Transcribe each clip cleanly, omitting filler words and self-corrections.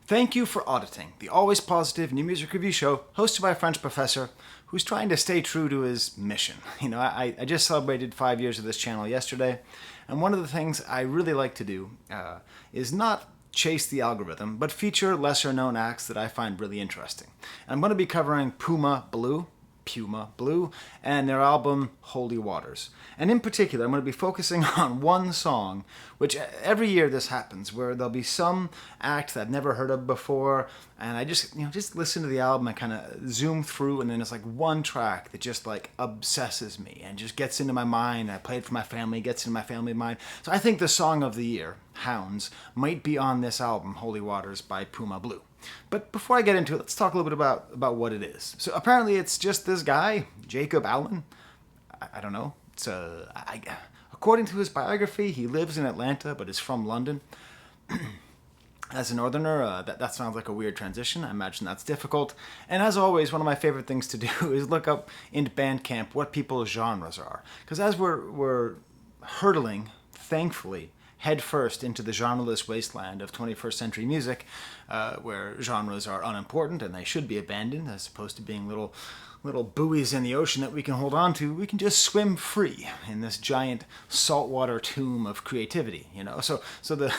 Thank you for auditing the always positive new music review show hosted by a French professor who's trying to stay true to his mission. I just celebrated 5 years of this channel yesterday, and one of the things I really like to do is not chase the algorithm, but feature lesser known acts that I find really interesting. And I'm going to be covering Puma Blue, and their album Holy Waters. And in particular, I'm going to be focusing on one song, which every year this happens, where there'll be some act that I've never heard of before, and I just listen to the album and kind of zoom through, and then it's like one track that just like obsesses me and just gets into my mind. I play it for my family, gets into my family mind. So I think the song of the year, Hounds, might be on this album, Holy Waters by Puma Blue. But before I get into it, let's talk a little bit about what it is. So apparently it's just this guy, Jacob Allen. I don't know. According to his biography, he lives in Atlanta but is from London. As a northerner, that sounds like a weird transition. I imagine that's difficult. And as always, one of my favorite things to do is look up into Bandcamp what people's genres are. Because as we're hurtling, thankfully, headfirst into the genreless wasteland of 21st century music, where genres are unimportant and they should be abandoned, as opposed to being little buoys in the ocean that we can hold on to. We can just swim free in this giant saltwater tomb of creativity. So the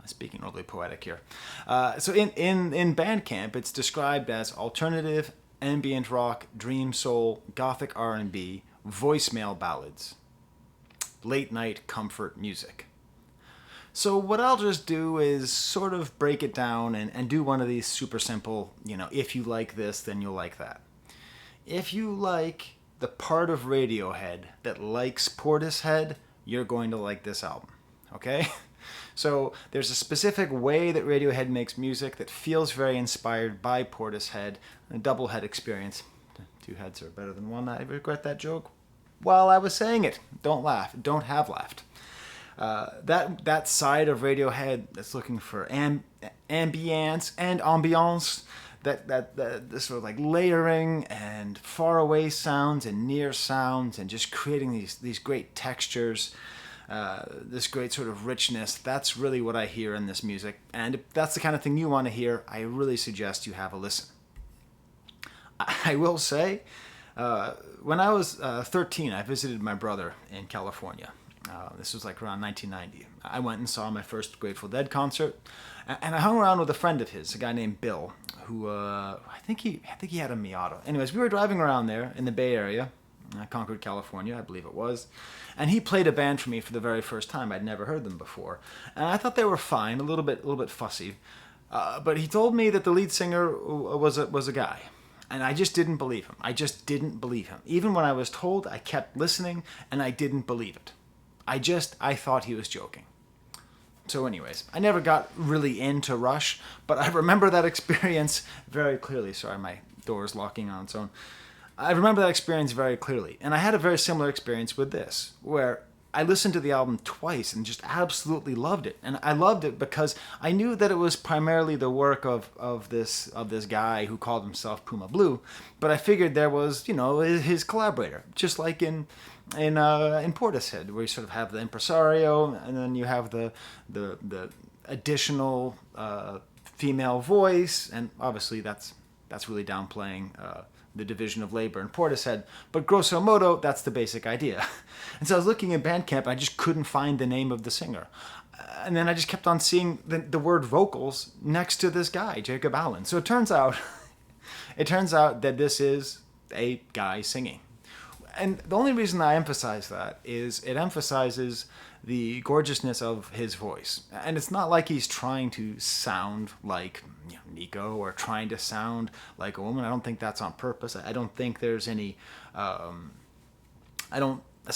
speaking overly poetic here. So in Bandcamp, it's described as alternative, ambient rock, dream soul, gothic R&B, voicemail ballads, late night comfort music. So what I'll just do is sort of break it down and do one of these super simple, if you like this, then you'll like that. If you like the part of Radiohead that likes Portishead, you're going to like this album, okay? So there's a specific way that Radiohead makes music that feels very inspired by Portishead, a double head experience. Two heads are better than one. I regret that joke while I was saying it. Don't laugh. Don't have laughed. That side of Radiohead that's looking for ambience and ambiance, that sort of like layering and far away sounds and near sounds and just creating these great textures, this great sort of richness. That's really what I hear in this music. And if that's the kind of thing you want to hear, I really suggest you have a listen. I will say, when I was 13, I visited my brother in California. This was like around 1990. I went and saw my first Grateful Dead concert, and I hung around with a friend of his, a guy named Bill, who I think he had a Miata. Anyways, we were driving around there in the Bay Area, Concord, California, I believe it was, and he played a band for me for the very first time. I'd never heard them before, and I thought they were fine, a little bit fussy, but he told me that the lead singer was a guy. And I just didn't believe him. Even when I was told, I kept listening, and I didn't believe it. I thought he was joking. So anyways, I never got really into Rush, but I remember that experience very clearly. Sorry, my door is locking on its own. I remember that experience very clearly. And I had a very similar experience with this, where I listened to the album twice and just absolutely loved it. And I loved it because I knew that it was primarily the work of this guy who called himself Puma Blue, but I figured there was, his collaborator, just like in Portishead, where you sort of have the impresario, and then you have the additional female voice, and obviously that's really downplaying the division of labor in Portishead, but grosso modo, that's the basic idea. And so I was looking at Bandcamp, and I just couldn't find the name of the singer. And then I just kept on seeing the word vocals next to this guy, Jacob Allen. So it turns out that this is a guy singing. And the only reason I emphasize that is it emphasizes the gorgeousness of his voice. And it's not like he's trying to sound like Nico or trying to sound like a woman. I don't think that's on purpose. I don't think there's any... as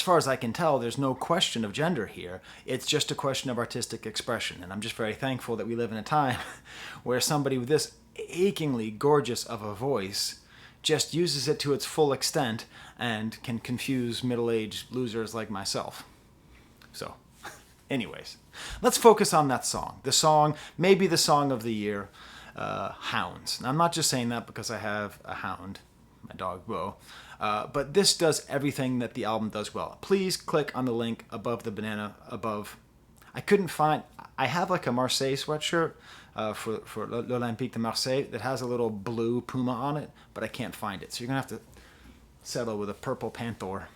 far as I can tell, there's no question of gender here. It's just a question of artistic expression. And I'm just very thankful that we live in a time where somebody with this achingly gorgeous of a voice just uses it to its full extent and can confuse middle-aged losers like myself. So, anyways, let's focus on that song. The song, maybe the song of the year, Hounds. Now, I'm not just saying that because I have a hound, my dog Bo, but this does everything that the album does well. Please click on the link above the banana above. I have like a Marseille sweatshirt for l'Olympique de Marseille that has a little blue Puma on it, but I can't find it. So you're going to have to settle with a purple Panther.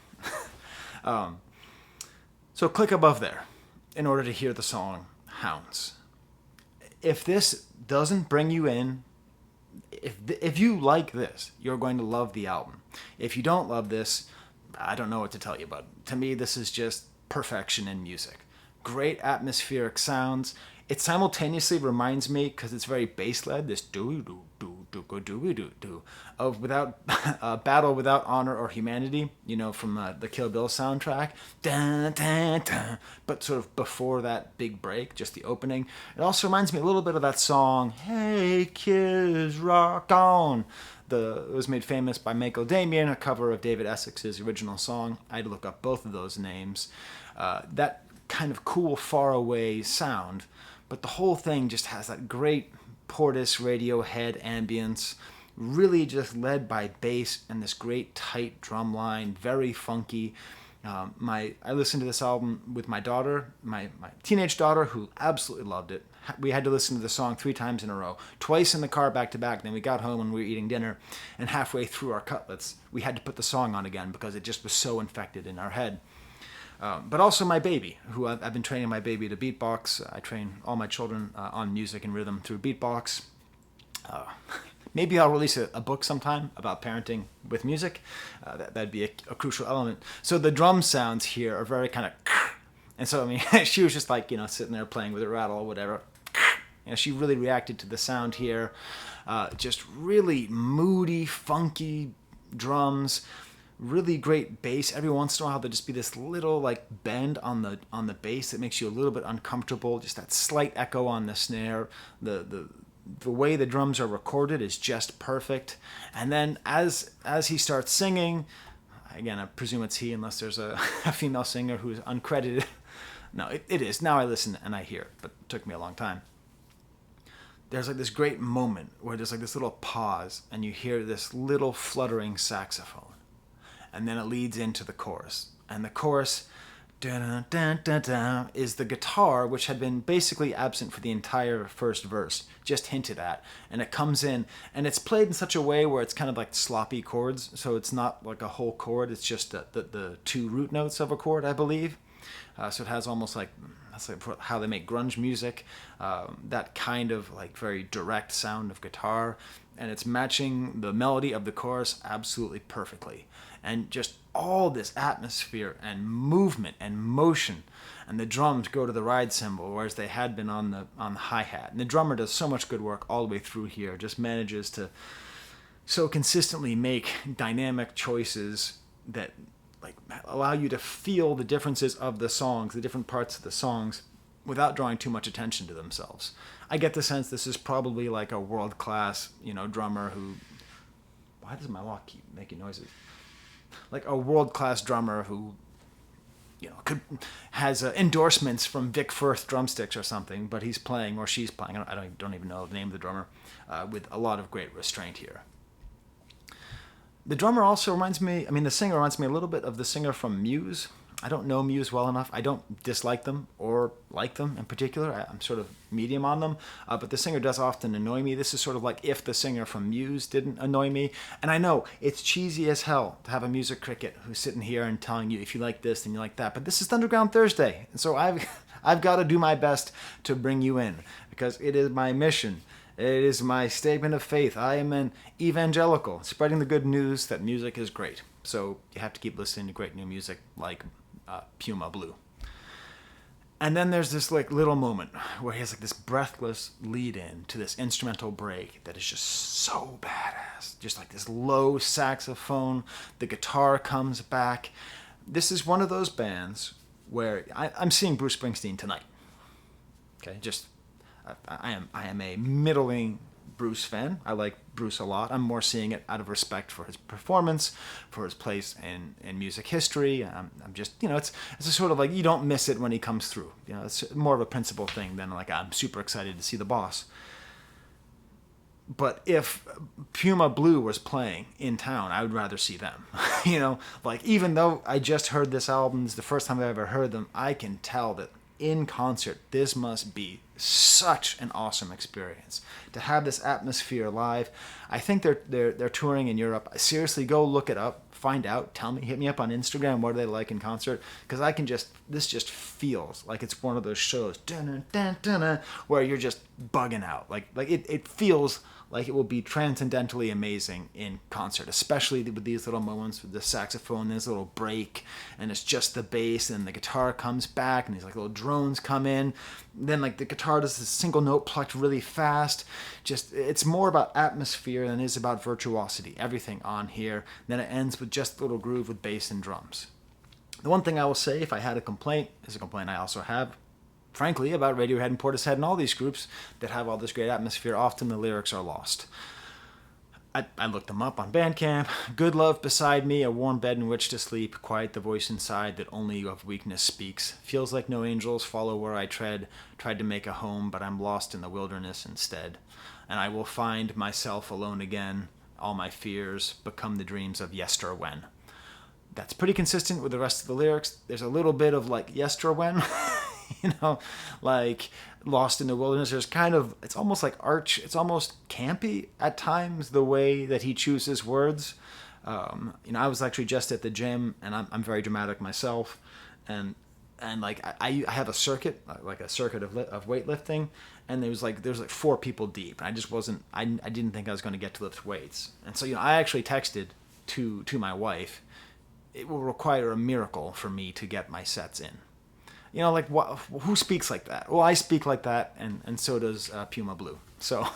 So click above there in order to hear the song Hounds. If this doesn't bring you in, if you like this, you're going to love the album. If you don't love this, I don't know what to tell you, but to me, this is just perfection in music. Great atmospheric sounds. It simultaneously reminds me, because it's very bass-led, this do-do-do-do-do-do-do, of Battle Without Honor or Humanity, from the Kill Bill soundtrack. Dun, dun, dun, but sort of before that big break, just the opening. It also reminds me a little bit of that song, Hey Kids, Rock On. It was made famous by Michael Damian, a cover of David Essex's original song. I had to look up both of those names. That kind of cool, faraway sound, but the whole thing just has that great Portis Radiohead ambience, really just led by bass and this great tight drum line, very funky. I listened to this album with my daughter, my teenage daughter, who absolutely loved it. We had to listen to the song 3 times in a row, twice in the car back to back. Then we got home and we were eating dinner, and halfway through our cutlets, we had to put the song on again because it just was so infected in our head. But also my baby, who I've been training my baby to beatbox. I train all my children on music and rhythm through beatbox. Maybe I'll release a book sometime about parenting with music. That'd be a crucial element. So the drum sounds here are very kind of, and so she was just like sitting there playing with a rattle or whatever. She really reacted to the sound here. Just really moody, funky drums. Really great bass. Every once in a while there'll just be this little bend on the bass that makes you a little bit uncomfortable. Just that slight echo on the snare. The way the drums are recorded is just perfect. And then as he starts singing, again I presume it's he unless there's a female singer who's uncredited. No, it is. Now I listen and I hear it, but it took me a long time. There's this great moment where there's this little pause and you hear this little fluttering saxophone. And then it leads into the chorus. And the chorus dun, dun, dun, dun, is the guitar, which had been basically absent for the entire first verse, just hinted at. And it comes in, and it's played in such a way where it's kind of like sloppy chords. So it's not like a whole chord. It's just the 2 root notes of a chord, I believe. So it has almost that's how they make grunge music. That kind of very direct sound of guitar. And it's matching the melody of the chorus absolutely perfectly. And just all this atmosphere and movement and motion. And the drums go to the ride cymbal, whereas they had been on the hi-hat. And the drummer does so much good work all the way through here. Just manages to so consistently make dynamic choices that allow you to feel the differences of the songs, the different parts of the songs, without drawing too much attention to themselves. I get the sense this is probably a world-class, drummer who... Why does my lock keep making noises? A world-class drummer who, has endorsements from Vic Firth drumsticks or something, but he's playing, or she's playing, I don't even know the name of the drummer, with a lot of great restraint here. The drummer also reminds me, the singer reminds me a little bit of the singer from Muse. I don't know Muse well enough. I don't dislike them or like them in particular. I'm sort of medium on them. But the singer does often annoy me. This is sort of like if the singer from Muse didn't annoy me. And I know it's cheesy as hell to have a music critic who's sitting here and telling you if you like this, then you like that. But this is Thunderground Thursday. And so I've got to do my best to bring you in because it is my mission. It is my statement of faith. I am an evangelical, spreading the good news that music is great. So you have to keep listening to great new music like Puma Blue. And then there's this little moment where he has this breathless lead in to this instrumental break that is just so badass. Just this low saxophone, the guitar comes back. This is one of those bands where I'm seeing Bruce Springsteen tonight. Okay, I am a middling Bruce fan. I like Bruce a lot. I'm more seeing it out of respect for his performance, for his place in music history. I'm just, it's a sort of you don't miss it when he comes through. It's more of a principle thing than I'm super excited to see the boss. But if Puma Blue was playing in town, I would rather see them. Even though I just heard this album, this is the first time I've ever heard them, I can tell that in concert, this must be such an awesome experience to have this atmosphere live. I think they're touring in Europe. Seriously, go look it up, find out, tell me, hit me up on Instagram. What are they like in concert? Because this just feels like it's one of those shows, where you're just bugging out. Like it feels like it will be transcendentally amazing in concert, especially with these little moments with the saxophone, this little break, and it's just the bass, and the guitar comes back, and these like little drones come in. Then like the guitar does this single note plucked really fast. Just it's more about atmosphere than it is about virtuosity. Everything on here. Then it ends with just a little groove with bass and drums. The one thing I will say, if I had a complaint, is a complaint I also have, frankly, about Radiohead and Portishead and all these groups that have all this great atmosphere. Often the lyrics are lost. I looked them up on Bandcamp. Good love beside me, a warm bed in which to sleep, quiet the voice inside that only of weakness speaks. Feels like no angels follow where I tread. Tried to make a home, but I'm lost in the wilderness instead. And I will find myself alone again. All my fears become the dreams of yesterwhen. That's pretty consistent with the rest of the lyrics. There's a little bit of like yesterwhen. Like Lost in the Wilderness. There's kind of, it's almost like it's almost campy at times, the way that he chooses words. I was actually just at the gym, and I'm very dramatic myself, and like I have a circuit, like a circuit of weightlifting, and there's like 4 people deep, and I just wasn't, I didn't think I was going to get to lift weights, and so I actually texted to my wife, it will require a miracle for me to get my sets in. Like who speaks like that? Well, I speak like that, and so does Puma Blue. So,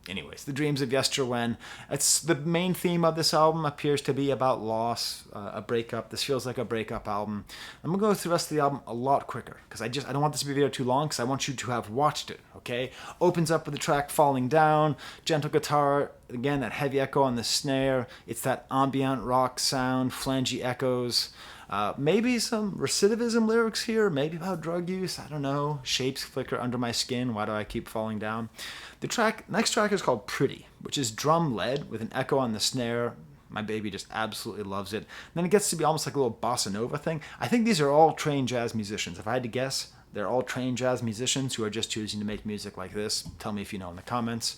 anyways, the dreams of yesterwhen. It's the main theme of this album appears to be about loss, a breakup. This feels like a breakup album. I'm gonna go through the rest of the album a lot quicker because I don't want this to be a video too long because I want you to have watched it. Okay, opens up with the track "Falling Down," gentle guitar. Again, that heavy echo on the snare. It's that ambient rock sound, flangey echoes. Maybe some recidivism lyrics here, maybe about drug use, I don't know. Shapes flicker under my skin, why do I keep falling down? The next track is called Pretty, which is drum-led with an echo on the snare. My baby just absolutely loves it. And then it gets to be almost like a little bossa nova thing. I think these are all trained jazz musicians. If I had to guess, they're all trained jazz musicians who are just choosing to make music like this. Tell me if you know in the comments.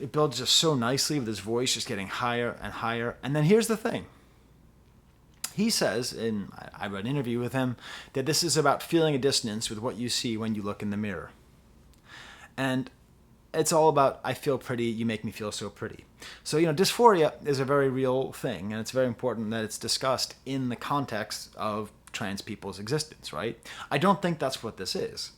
It builds just so nicely with his voice just getting higher and higher. And then here's the thing. He says, and I read an interview with him, that this is about feeling a dissonance with what you see when you look in the mirror. And it's all about, I feel pretty, you make me feel so pretty. So, dysphoria is a very real thing, and it's very important that it's discussed in the context of trans people's existence, right? I don't think that's what this is.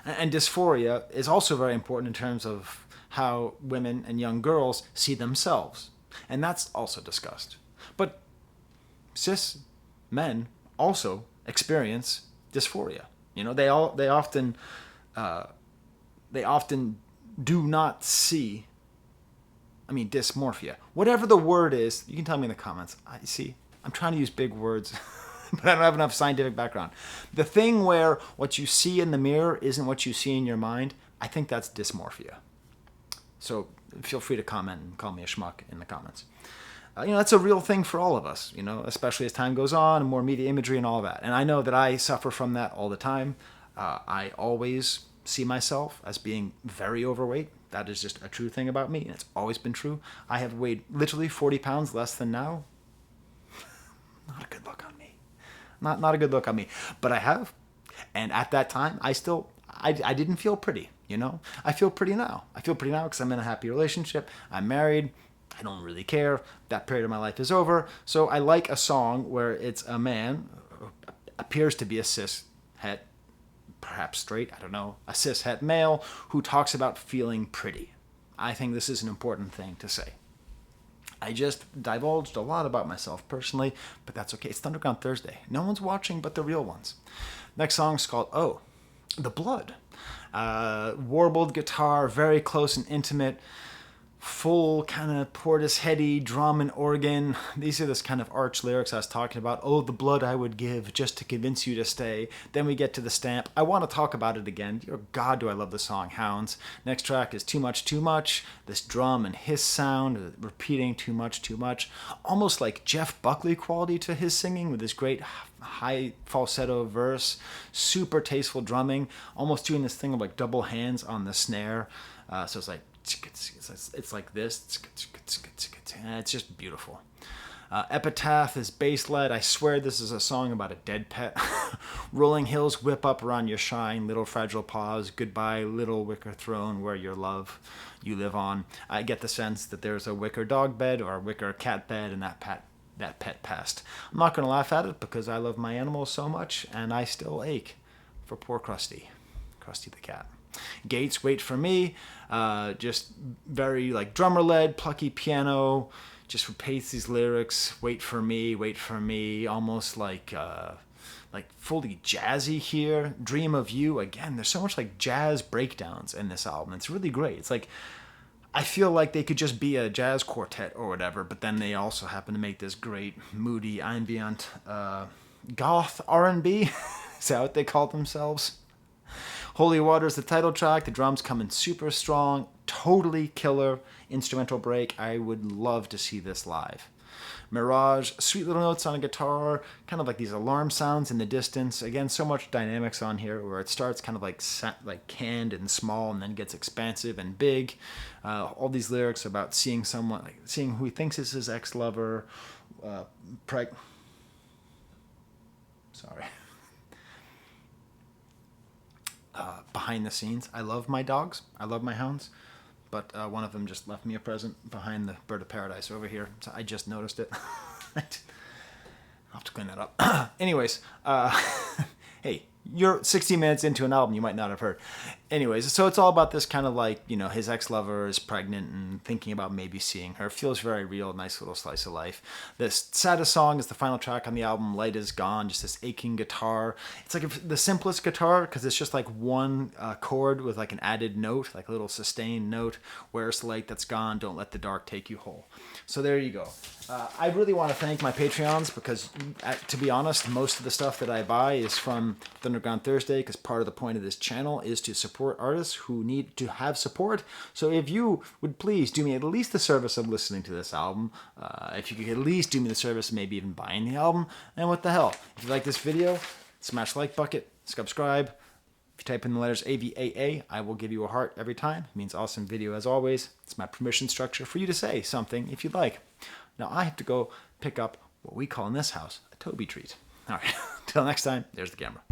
And dysphoria is also very important in terms of how women and young girls see themselves. And that's also discussed. But cis men also experience dysphoria. They often do not see, dysmorphia. Whatever the word is, you can tell me in the comments. I'm trying to use big words, but I don't have enough scientific background. The thing where what you see in the mirror isn't what you see in your mind, I think that's dysmorphia. So feel free to comment and call me a schmuck in the comments. That's a real thing for all of us, especially as time goes on and more media imagery and all that. And I know that I suffer from that all the time. I always see myself as being very overweight. That is just a true thing about me, and it's always been true. I have weighed literally 40 pounds less than now. Not a good look on me. Not a good look on me. But I have. And at that time, I didn't feel pretty, I feel pretty now. I feel pretty now because I'm in a happy relationship. I'm married. I don't really care. That period of my life is over. So I like a song where it's a man who appears to be a cis-het, perhaps straight, I don't know, a cis-het male who talks about feeling pretty. I think this is an important thing to say. I just divulged a lot about myself personally, but that's okay. It's Thunderground Thursday. No one's watching but the real ones. Next song is called Oh, The Blood. Warbled guitar, very close and intimate. full kind of Portisheady drum and organ. These are this kind of arch lyrics I was talking about. Oh, the blood I would give just to convince you to stay. Then we get to the stamp. I want to talk about it again. Dear God, do I love the song Hounds. Next track is Too Much, Too Much. This drum and hiss sound, repeating too much, too much. Almost like Jeff Buckley quality to his singing with this great high falsetto verse. Super tasteful drumming. Almost doing this thing of like double hands on the snare. So it's like, it's like this. It's just beautiful. Epitaph is bass led. I swear this is a song about a dead pet. Rolling hills whip up around your shine, little fragile paws. Goodbye, little wicker throne where your love you live on. I get the sense that there's a wicker dog bed or a wicker cat bed, and that pet passed. I'm not going to laugh at it because I love my animals so much, and I still ache for poor Krusty the cat. Gates, Wait for Me, just very like drummer led, plucky piano, just repeats these lyrics. Wait for me, almost like fully jazzy here. Dream of You, again, there's so much like jazz breakdowns in this album. It's really great. It's like I feel like they could just be a jazz quartet or whatever, but then they also happen to make this great moody ambient goth R&B. Is that what they call themselves? Holy Water is the title track. The drums come in super strong, totally killer instrumental break. I would love to see this live. Mirage, sweet little notes on a guitar, kind of like these alarm sounds in the distance. Again, so much dynamics on here where it starts kind of like canned and small and then gets expansive and big. All these lyrics about seeing someone, like seeing who he thinks is his ex-lover, behind the scenes. I love my dogs. I love my hounds. But one of them just left me a present behind the bird of paradise over here. So I just noticed it. I'll have to clean that up. Anyways, hey, you're 60 minutes into an album you might not have heard. Anyways, so it's all about this kind of like, you know, his ex-lover is pregnant and thinking about maybe seeing her. Feels very real, nice little slice of life. This saddest song is the final track on the album, Light Is Gone, just this aching guitar. It's like the simplest guitar because it's just like one chord with like an added note, like a little sustained note. Where's the light that's gone? Don't let the dark take you whole. So there you go. I really want to thank my Patreons because, to be honest, most of the stuff that I buy is from Thunderground Thursday because part of the point of this channel is to support artists who need to have support. So if you would please do me at least the service of listening to this album, if you could at least do me the service of maybe even buying the album, and what the hell. If you like this video, smash the like bucket, subscribe. If you type in the letters AVAA, I will give you a heart every time. It means awesome video as always. It's my permission structure for you to say something if you'd like. Now I have to go pick up what we call in this house a Toby treat. All right, until next time, there's the camera.